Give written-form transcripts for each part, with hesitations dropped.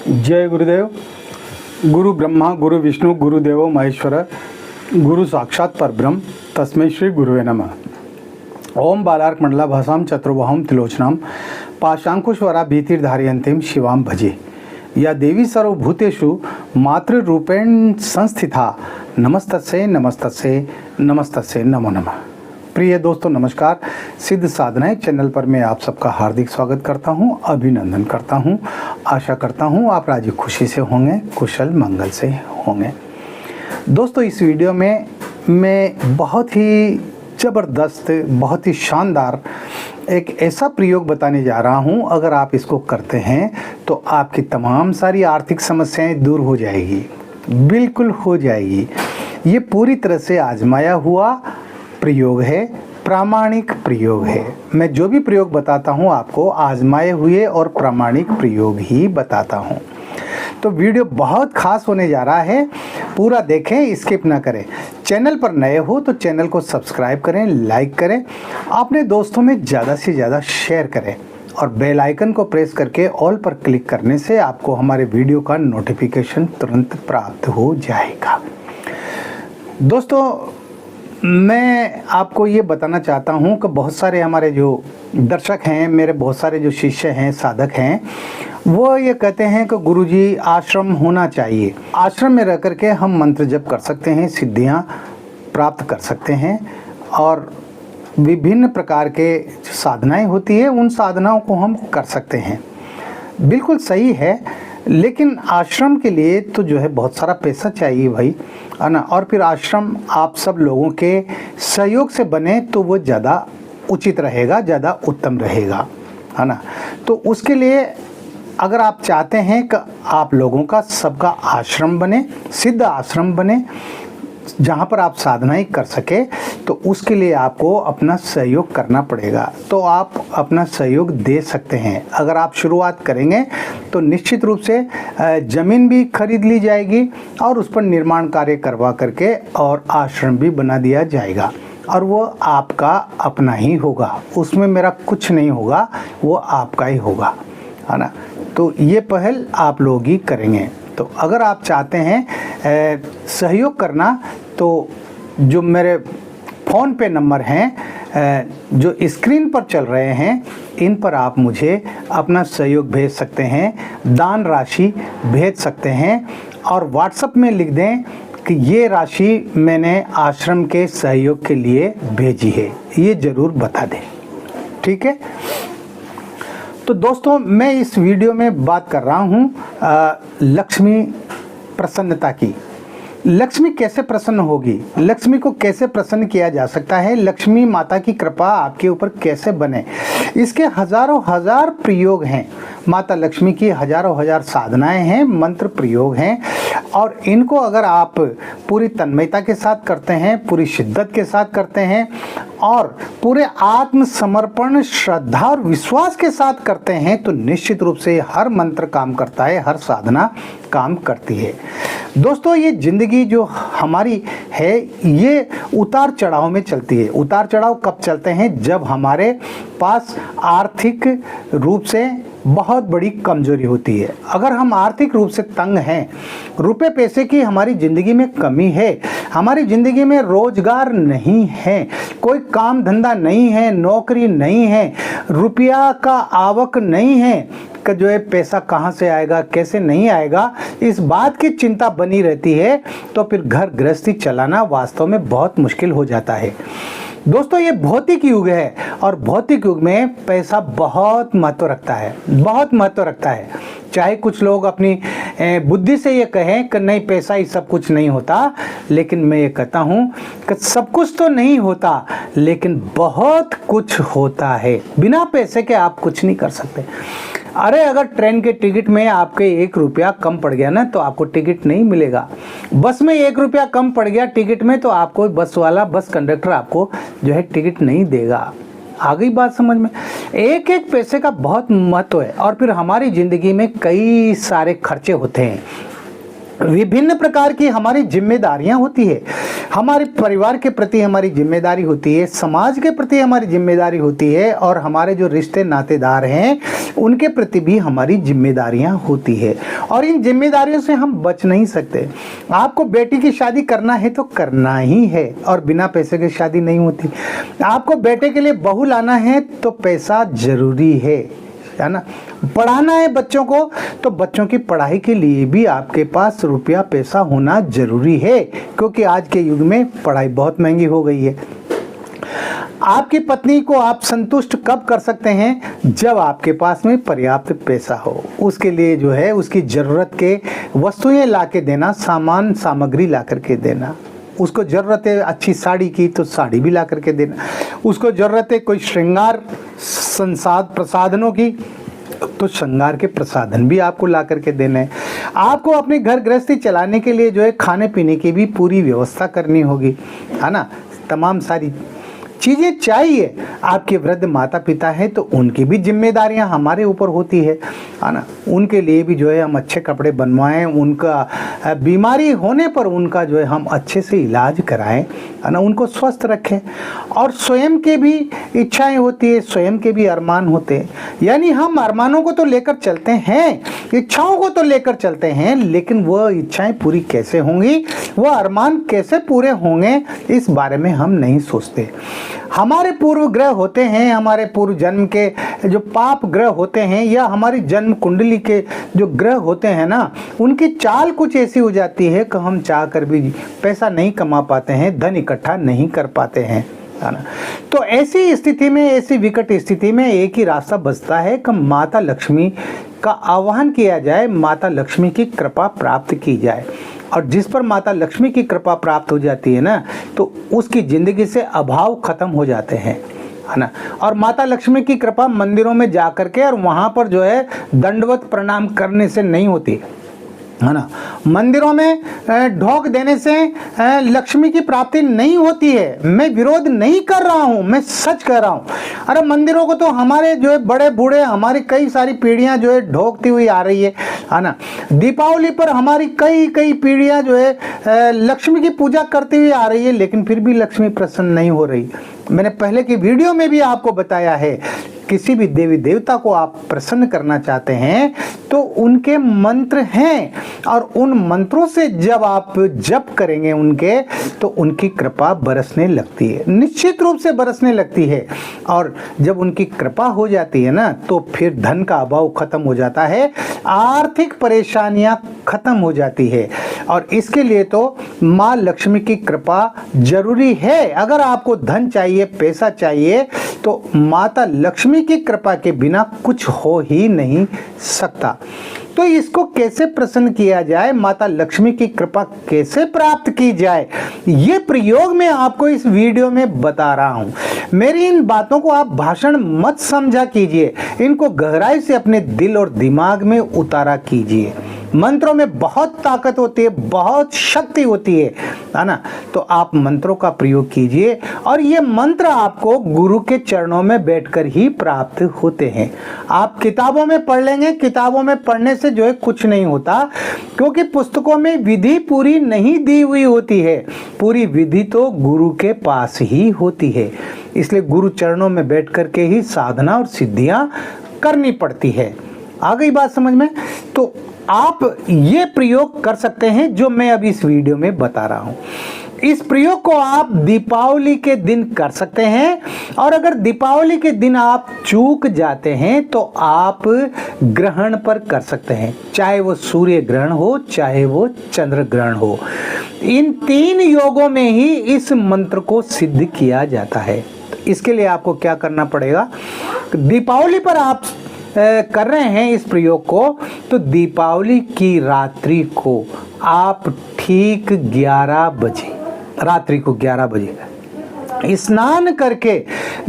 जय गुरुदेव। गुरु ब्रह्मा गुरु विष्णु गुरुदेवो महेश्वर गुरु साक्षात परब्रह्म तस्मै श्री गुरुवे नमः। ओम बालार्क मंडलाभासां चतुर्बाहुं त्रिलोचनां पाशांकुशवरा भीतिर्धारयन्तीं शिवां भजे। या देवी सर्वभूतेषु मातृरूपेण संस्थिता नमस्तस्यै नमस्तस्यै नमस्तस्यै नमो नमः। प्रिय दोस्तों नमस्कार। सिद्ध साधनाएं चैनल पर मैं आप सबका हार्दिक स्वागत करता हूं, अभिनंदन करता हूं। आशा करता हूं आप राजी खुशी से होंगे, कुशल मंगल से होंगे। दोस्तों इस वीडियो में मैं बहुत ही ज़बरदस्त, बहुत ही शानदार एक ऐसा प्रयोग बताने जा रहा हूं। अगर आप इसको करते हैं तो आपकी तमाम सारी आर्थिक समस्याएं दूर हो जाएगी, बिल्कुल हो जाएगी। ये पूरी तरह से आजमाया हुआ प्रयोग है, प्रामाणिक प्रयोग है। मैं जो भी प्रयोग बताता हूँ आपको आजमाए हुए और प्रामाणिक प्रयोग ही बताता हूँ। तो वीडियो बहुत खास होने जा रहा है, पूरा देखें, स्किप ना करें। चैनल पर नए हो तो चैनल को सब्सक्राइब करें, लाइक करें, अपने दोस्तों में ज़्यादा से ज़्यादा शेयर करें और बेल आइकन को प्रेस करके ऑल पर क्लिक करने से आपको हमारे वीडियो का नोटिफिकेशन तुरंत प्राप्त हो जाएगा। दोस्तों मैं आपको ये बताना चाहता हूँ कि बहुत सारे हमारे जो दर्शक हैं, मेरे बहुत सारे जो शिष्य हैं, साधक हैं, वो ये कहते हैं कि गुरुजी आश्रम होना चाहिए। आश्रम में रह कर के हम मंत्र जप कर सकते हैं, सिद्धियाँ प्राप्त कर सकते हैं और विभिन्न प्रकार के जो साधनाएँ होती है उन साधनाओं को हम कर सकते हैं। बिल्कुल सही है, लेकिन आश्रम के लिए तो जो है बहुत सारा पैसा चाहिए भाई, है ना। और फिर आश्रम आप सब लोगों के सहयोग से बने तो वो ज़्यादा उचित रहेगा, ज़्यादा उत्तम रहेगा, है ना। तो उसके लिए अगर आप चाहते हैं कि आप लोगों का सबका आश्रम बने, सिद्ध आश्रम बने जहाँ पर आप साधनाएं कर सके, तो उसके लिए आपको अपना सहयोग करना पड़ेगा। तो आप अपना सहयोग दे सकते हैं। अगर आप शुरुआत करेंगे तो निश्चित रूप से ज़मीन भी खरीद ली जाएगी और उस पर निर्माण कार्य करवा करके और आश्रम भी बना दिया जाएगा और वो आपका अपना ही होगा, उसमें मेरा कुछ नहीं होगा, वो आपका ही होगा, है ना। तो ये पहल आप लोग ही करेंगे। तो अगर आप चाहते हैं सहयोग करना तो जो मेरे फ़ोन पे नंबर हैं जो स्क्रीन पर चल रहे हैं, इन पर आप मुझे अपना सहयोग भेज सकते हैं, दान राशि भेज सकते हैं और व्हाट्सएप में लिख दें कि ये राशि मैंने आश्रम के सहयोग के लिए भेजी है, ये ज़रूर बता दें, ठीक है। तो दोस्तों मैं इस वीडियो में बात कर रहा हूँ लक्ष्मी प्रसन्नता की। लक्ष्मी कैसे प्रसन्न होगी, लक्ष्मी को कैसे प्रसन्न किया जा सकता है, लक्ष्मी माता की कृपा आपके ऊपर कैसे बने, इसके हजारों हजार प्रयोग हैं। माता लक्ष्मी की हजारों हजार साधनाएं हैं, मंत्र प्रयोग हैं और इनको अगर आप पूरी तन्मयता के साथ करते हैं, पूरी शिद्दत के साथ करते हैं और पूरे आत्मसमर्पण, श्रद्धा और विश्वास के साथ करते हैं तो निश्चित रूप से हर मंत्र काम करता है, हर साधना काम करती है। दोस्तों ये ज़िंदगी जो हमारी है ये उतार चढ़ाव में चलती है। उतार चढ़ाव कब चलते हैं? जब हमारे पास आर्थिक रूप से बहुत बड़ी कमजोरी होती है। अगर हम आर्थिक रूप से तंग हैं, रुपए पैसे की हमारी ज़िंदगी में कमी है, हमारी ज़िंदगी में रोजगार नहीं है, कोई काम धंधा नहीं है, नौकरी नहीं है, रुपया का आवक नहीं है कि जो है पैसा कहाँ से आएगा, कैसे नहीं आएगा, इस बात की चिंता बनी रहती है, तो फिर घर गृहस्थी चलाना वास्तव में बहुत मुश्किल हो जाता है। दोस्तों ये भौतिक युग है और भौतिक युग में पैसा बहुत महत्व रखता है, बहुत महत्व रखता है। चाहे कुछ लोग अपनी बुद्धि से ये कहें कि नहीं पैसा ही सब कुछ नहीं होता, लेकिन मैं ये कहता हूँ कि सब कुछ तो नहीं होता लेकिन बहुत कुछ होता है। बिना पैसे के आप कुछ नहीं कर सकते। अरे अगर ट्रेन के टिकट में आपके 1 रुपया कम पड़ गया ना तो आपको टिकट नहीं मिलेगा। बस में 1 रुपया कम पड़ गया टिकट में तो आपको बस वाला, बस कंडक्टर आपको जो है टिकट नहीं देगा। आ गई बात समझ में? एक एक पैसे का बहुत महत्व है। और फिर हमारी ज़िंदगी में कई सारे खर्चे होते हैं, विभिन्न प्रकार की हमारी जिम्मेदारियां होती है, हमारे परिवार के प्रति हमारी जिम्मेदारी होती है, समाज के प्रति हमारी जिम्मेदारी होती है, और हमारे जो रिश्ते नातेदार हैं उनके प्रति भी हमारी जिम्मेदारियां होती है, और इन जिम्मेदारियों से हम बच नहीं सकते। आपको बेटी की शादी करना है तो करना ही है, और बिना पैसे के शादी नहीं होती। आपको बेटे के लिए बहू लाना है तो पैसा जरूरी है ना। पढ़ाना है बच्चों को तो बच्चों की पढ़ाई के लिए भी आपके पास रुपया पैसा होना जरूरी है, क्योंकि आज के युग में पढ़ाई बहुत महंगी हो गई है। आपकी पत्नी को आप संतुष्ट कब कर सकते हैं? जब आपके पास में पर्याप्त पैसा हो। उसके लिए जो है उसकी ज़रूरत के वस्तुएं ला के देना, सामान सामग्री ला करके देना। उसको ज़रूरत है अच्छी साड़ी की तो साड़ी भी ला करके देना। उसको ज़रूरत है कोई श्रृंगार प्रसाधनों की तो श्रृंगार के प्रसाधन भी आपको ला करके देने हैं। आपको अपनी घर गृहस्थी चलाने के लिए जो है खाने पीने की भी पूरी व्यवस्था करनी होगी, है ना। तमाम सारी चीज़ें चाहिए। आपके वृद्ध माता पिता हैं तो उनकी भी जिम्मेदारियां हमारे ऊपर होती है ना। उनके लिए भी जो है हम अच्छे कपड़े बनवाएं, उनका बीमारी होने पर उनका जो है हम अच्छे से इलाज कराएं, है ना, उनको स्वस्थ रखें। और स्वयं के भी इच्छाएं होती है, स्वयं के भी अरमान होते हैं। यानी हम अरमानों को तो लेकर चलते हैं, इच्छाओं को तो लेकर चलते हैं, लेकिन वह इच्छाएं पूरी कैसे होंगी, वह अरमान कैसे पूरे होंगे, इस बारे में हम नहीं सोचते। हमारे पूर्व ग्रह होते हैं, हमारे पूर्व जन्म के जो पाप ग्रह होते हैं, या हमारी जन्म कुंडली के जो ग्रह होते हैं ना, उनकी चाल कुछ ऐसी हो जाती है कि हम चाह कर भी पैसा नहीं कमा पाते हैं, धन इकट्ठा नहीं कर पाते हैं, है ना। तो ऐसी स्थिति में, ऐसी विकट स्थिति में एक ही रास्ता बचता है कि माता लक्ष्मी का आह्वान किया जाए, माता लक्ष्मी की कृपा प्राप्त की जाए। और जिस पर माता लक्ष्मी की कृपा प्राप्त हो जाती है ना, तो उसकी ज़िंदगी से अभाव खत्म हो जाते हैं, है ना। और माता लक्ष्मी की कृपा मंदिरों में जा कर के और वहाँ पर जो है दंडवत प्रणाम करने से नहीं होती, है ना। मंदिरों में ढोक देने से लक्ष्मी की प्राप्ति नहीं होती है। मैं विरोध नहीं कर रहा हूँ, मैं सच कह रहा हूँ। अरे मंदिरों को तो हमारे जो है बड़े बूढ़े, हमारी कई सारी पीढ़ियाँ जो है ढोकती हुई आ रही है ना। दीपावली पर हमारी कई पीढ़ियाँ जो है लक्ष्मी की पूजा करती हुई आ रही है, लेकिन फिर भी लक्ष्मी प्रसन्न नहीं हो रही। मैंने पहले की वीडियो में भी आपको बताया है, किसी भी देवी देवता को आप प्रसन्न करना चाहते हैं तो उनके मंत्र हैं, और उन मंत्रों से जब आप जप करेंगे उनके, तो उनकी कृपा बरसने लगती है, निश्चित रूप से बरसने लगती है। और जब उनकी कृपा हो जाती है ना, तो फिर धन का अभाव खत्म हो जाता है, आर्थिक परेशानियां खत्म हो जाती है। और इसके लिए तो माँ लक्ष्मी की कृपा जरूरी है। अगर आपको धन चाहिए, पैसा चाहिए, तो माता लक्ष्मी की कृपा के बिना कुछ हो ही नहीं सकता। तो इसको कैसे प्रसन्न किया जाए, माता लक्ष्मी की कृपा कैसे प्राप्त की जाए, ये प्रयोग मैं आपको इस वीडियो में बता रहा हूं। मेरी इन बातों को आप भाषण मत समझा कीजिए, इनको गहराई से अपने दिल और दिमाग में उतारा कीजिए। मंत्रों में बहुत ताकत होती है, बहुत शक्ति होती है ना। तो आप मंत्रों का प्रयोग कीजिए, और ये मंत्र आपको गुरु के चरणों में बैठकर ही प्राप्त होते हैं। आप किताबों में पढ़ लेंगे, किताबों में पढ़ने से जो है कुछ नहीं होता, क्योंकि पुस्तकों में विधि पूरी नहीं दी हुई होती है। पूरी विधि तो गुरु के पास ही होती है, इसलिए गुरु चरणों में बैठ कर के ही साधना और सिद्धियां करनी पड़ती है। आ गई बात समझ में? तो आप ये प्रयोग कर सकते हैं जो मैं अभी इस वीडियो में बता रहा हूं। इस प्रयोग को आप दीपावली के दिन कर सकते हैं, और अगर दीपावली के दिन आप चूक जाते हैं तो आप ग्रहण पर कर सकते हैं, चाहे वो सूर्य ग्रहण हो, चाहे वो चंद्र ग्रहण हो। इन 3 योगों में ही इस मंत्र को सिद्ध किया जाता है। इसके लिए आपको क्या करना पड़ेगा, दीपावली पर आप कर रहे हैं इस प्रयोग को, तो दीपावली की रात्रि को आप ठीक 11 बजे, रात्रि को 11 बजे स्नान करके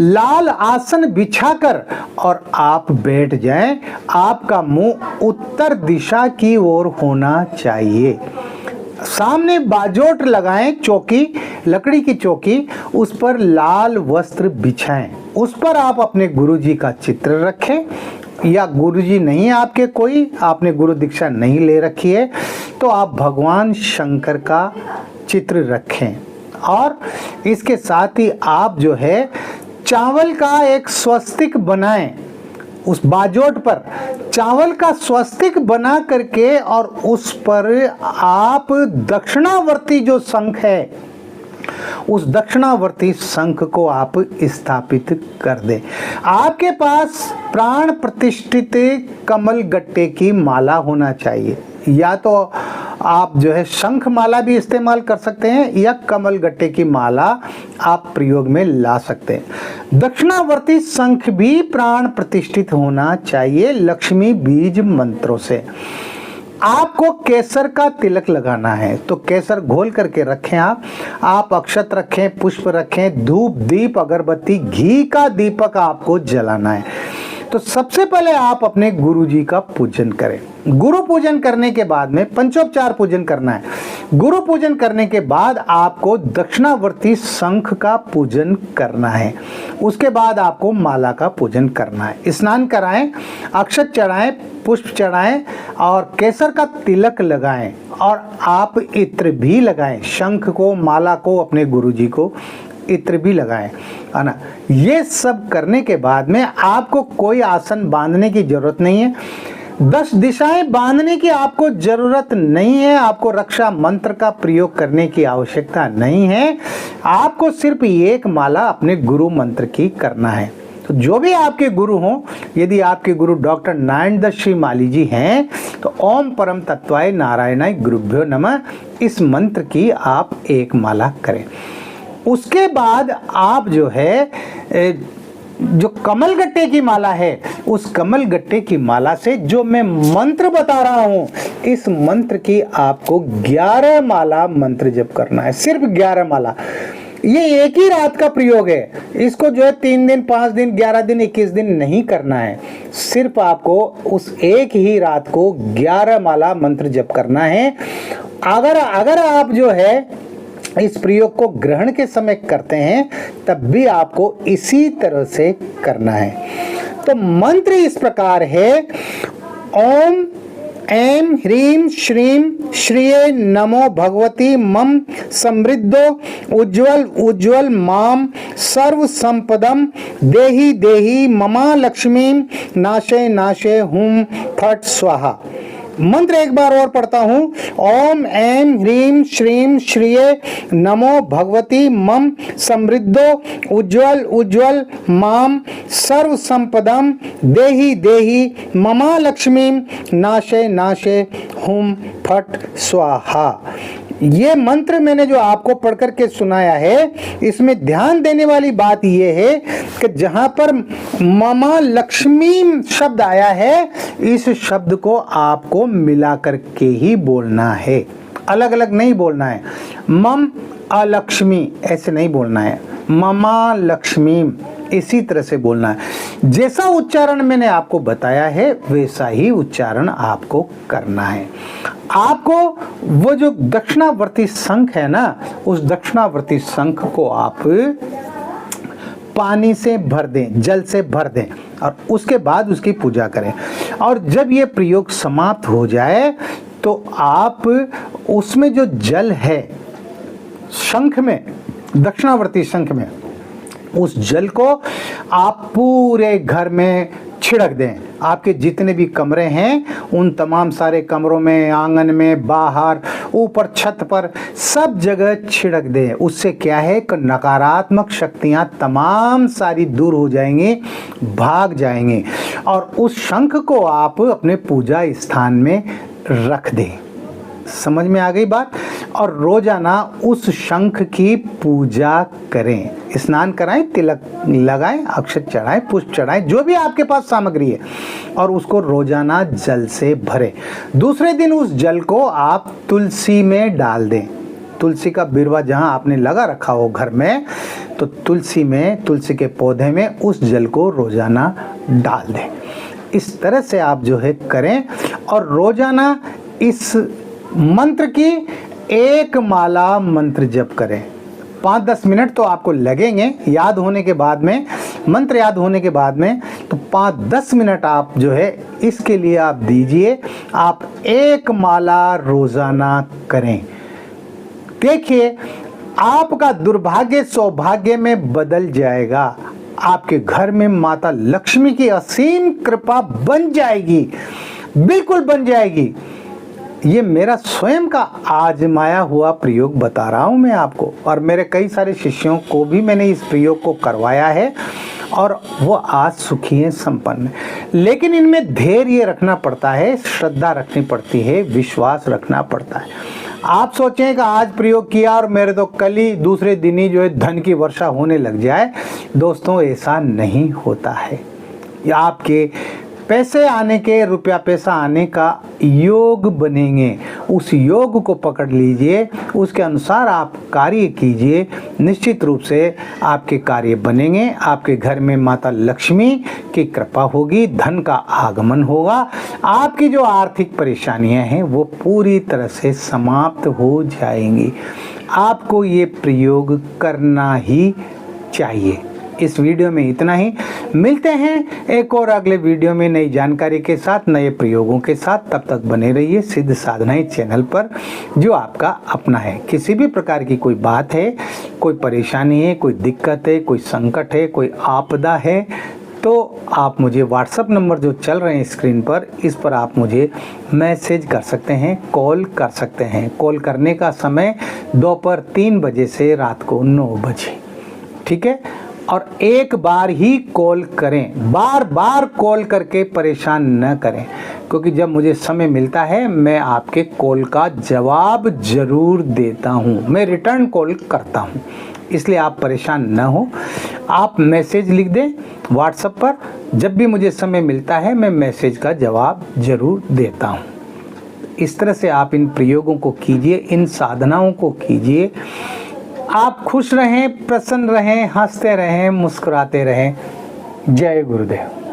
लाल आसन बिछाकर और आप बैठ जाएं। आपका मुंह उत्तर दिशा की ओर होना चाहिए। सामने बाजोट लगाएं, चौकी, लकड़ी की चौकी, उस पर लाल वस्त्र बिछाएं। उस पर आप अपने गुरुजी का चित्र रखें, या गुरुजी नहीं आपके कोई, आपने गुरु दीक्षा नहीं ले रखी है, तो आप भगवान शंकर का चित्र रखें। और इसके साथ ही आप जो है चावल का एक स्वस्तिक बनाएं, उस बाजोट पर चावल का स्वस्तिक बना करके और उस पर आप दक्षिणावर्ती जो शंख है, उस दक्षिणावर्ती शंख को आप स्थापित कर दें। आपके पास प्राण प्रतिष्ठित कमल गट्टे की माला होना चाहिए, या तो आप जो है शंख माला भी इस्तेमाल कर सकते हैं या कमल गट्टे की माला आप प्रयोग में ला सकते हैं। दक्षिणावर्ती शंख भी प्राण प्रतिष्ठित होना चाहिए लक्ष्मी बीज मंत्रों से। आपको केसर का तिलक लगाना है, तो केसर घोल करके रखें आप अक्षत रखें, पुष्प रखें, धूप दीप अगरबत्ती घी का दीपक आपको जलाना है। तो सबसे पहले आप अपने गुरु जी का पूजन करें। गुरु पूजन करने के बाद में पंचोपचार पूजन करना है। गुरु पूजन करने के बाद आपको दक्षिणावर्ती शंख का पूजन करना है। उसके बाद आपको माला का पूजन करना है। स्नान कराएं, अक्षत चढ़ाएं, पुष्प चढ़ाएं और केसर का तिलक लगाएं और आप इत्र भी लगाएं। शंख को, माला को, अपने गुरु जी को इत्र भी लगाएं, है ना। ये सब करने के बाद में आपको कोई आसन बांधने की जरूरत नहीं है, 10 दिशाएं बांधने की आपको जरूरत नहीं है, आपको रक्षा मंत्र का प्रयोग करने की आवश्यकता नहीं है। आपको सिर्फ एक माला अपने गुरु मंत्र की करना है। तो जो भी आपके गुरु हों, यदि आपके गुरु डॉक्टर नारायण दत्त श्री माली जी हैं तो ओम परम तत्वाय नारायणाय गुरुभ्यो नमः इस मंत्र की आप एक माला करें। उसके बाद आप जो है जो कमल गट्टे की माला है, उस कमल गट्टे की माला से जो मैं मंत्र बता रहा हूं, इस मंत्र की आपको 11 माला मंत्र जप करना है, सिर्फ 11 माला। ये एक ही रात का प्रयोग है, इसको जो है 3 दिन 5 दिन 11 दिन 21 दिन नहीं करना है। सिर्फ आपको उस एक ही रात को 11 माला मंत्र जप करना है। अगर आप जो है इस प्रयोग को ग्रहण के समय करते हैं तब भी आपको इसी तरह से करना है। तो मंत्र इस प्रकार है, ओम ऐं ह्रीं श्रीं श्रिये नमो भगवती मम समृद्धो उज्ज्वल उज्ज्वल माम सर्व संपदम देहि देहि ममा लक्ष्मी नाशे नाशे हुम फट स्वाहा। मंत्र एक बार और पढ़ता हूं, ओम ऐं ह्रीं श्रीं श्रिये नमो भगवती मम समृद्धो उज्ज्वल उज्ज्वल माम सर्व संपदम देहि देहि ममा लक्ष्मी नाशे नाशे हुम फट स्वाहा। ये मंत्र मैंने जो आपको पढ़ करके सुनाया है, इसमें ध्यान देने वाली बात यह है कि जहां पर ममा लक्ष्मी शब्द आया है, इस शब्द को आपको मिला करके ही बोलना है, अलग अलग नहीं बोलना है। मम अलक्ष्मी ऐसे नहीं बोलना है, ममा लक्ष्मी इसी तरह से बोलना है। जैसा उच्चारण मैंने आपको बताया है वैसा ही उच्चारण आपको करना है। आपको वो जो दक्षिणावर्ती शंख है ना, उस दक्षिणावर्ती शंख को आप पानी से भर दें, जल से भर दें और उसके बाद उसकी पूजा करें। और जब ये प्रयोग समाप्त हो जाए तो आप उसमें जो जल है शंख में, दक्षिणावर्ती शंख में, उस जल को आप पूरे घर में छिड़क दें। आपके जितने भी कमरे हैं उन तमाम सारे कमरों में, आंगन में, बाहर, ऊपर, छत पर, सब जगह छिड़क दें। उससे क्या है कि नकारात्मक शक्तियां तमाम सारी दूर हो जाएंगी, भाग जाएंगी। और उस शंख को आप अपने पूजा स्थान में रख दें। समझ में आ गई बात। और रोजाना उस शंख की पूजा करें, स्नान कराएं, तिलक लगाएं, अक्षत चढ़ाएं, पुष्प चढ़ाएं, जो भी आपके पास सामग्री है, और उसको रोजाना जल से भरें। दूसरे दिन उस जल को आप तुलसी में डाल दें। तुलसी का बिरवा जहां आपने लगा रखा हो घर में, तो तुलसी में, तुलसी के पौधे में उस जल को रोजाना डाल दें। इस तरह से आप जो है करें और रोजाना इस मंत्र की एक माला मंत्र जप करें। 5-10 मिनट तो आपको लगेंगे याद होने के बाद में, मंत्र याद होने के बाद में, तो 5-10 मिनट आप जो है इसके लिए आप दीजिए। आप एक माला रोजाना करें। देखिए आपका दुर्भाग्य सौभाग्य में बदल जाएगा। आपके घर में माता लक्ष्मी की असीम कृपा बन जाएगी, बिल्कुल बन जाएगी। ये मेरा स्वयं का आजमाया हुआ प्रयोग बता रहा हूँ मैं आपको, और मेरे कई सारे शिष्यों को भी मैंने इस प्रयोग को करवाया है और वो आज सुखी हैं, संपन्न हैं। लेकिन इनमें धैर्य रखना पड़ता है, श्रद्धा रखनी पड़ती है, विश्वास रखना पड़ता है। आप सोचें कि आज प्रयोग किया और मेरे तो कल ही दूसरे दिन ही जो है धन की वर्षा होने लग जाए, दोस्तों ऐसा नहीं होता है। आपके पैसे आने के, रुपया पैसा आने का योग बनेंगे, उस योग को पकड़ लीजिए, उसके अनुसार आप कार्य कीजिए, निश्चित रूप से आपके कार्य बनेंगे। आपके घर में माता लक्ष्मी की कृपा होगी, धन का आगमन होगा, आपकी जो आर्थिक परेशानियां हैं वो पूरी तरह से समाप्त हो जाएंगी। आपको ये प्रयोग करना ही चाहिए। इस वीडियो में इतना ही, मिलते हैं एक और अगले वीडियो में नई जानकारी के साथ, नए प्रयोगों के साथ। तब तक बने रहिए सिद्ध साधनाएं चैनल पर, जो आपका अपना है। किसी भी प्रकार की कोई बात है, कोई परेशानी है, कोई दिक्कत है, कोई संकट है, कोई आपदा है, तो आप मुझे व्हाट्सएप नंबर जो चल रहे हैं स्क्रीन पर, इस पर आप मुझे मैसेज कर सकते हैं, कॉल कर सकते हैं। कॉल करने का समय दोपहर 3 बजे से रात को 9 बजे, ठीक है। और एक बार ही कॉल करें, बार बार कॉल करके परेशान न करें, क्योंकि जब मुझे समय मिलता है मैं आपके कॉल का जवाब जरूर देता हूं, मैं रिटर्न कॉल करता हूं। इसलिए आप परेशान न हो, आप मैसेज लिख दें व्हाट्सएप पर, जब भी मुझे समय मिलता है मैं मैसेज का जवाब जरूर देता हूं। इस तरह से आप इन प्रयोगों को कीजिए, इन साधनाओं को कीजिए। आप खुश रहें, प्रसन्न रहें, हंसते रहें, मुस्कुराते रहें। जय गुरुदेव।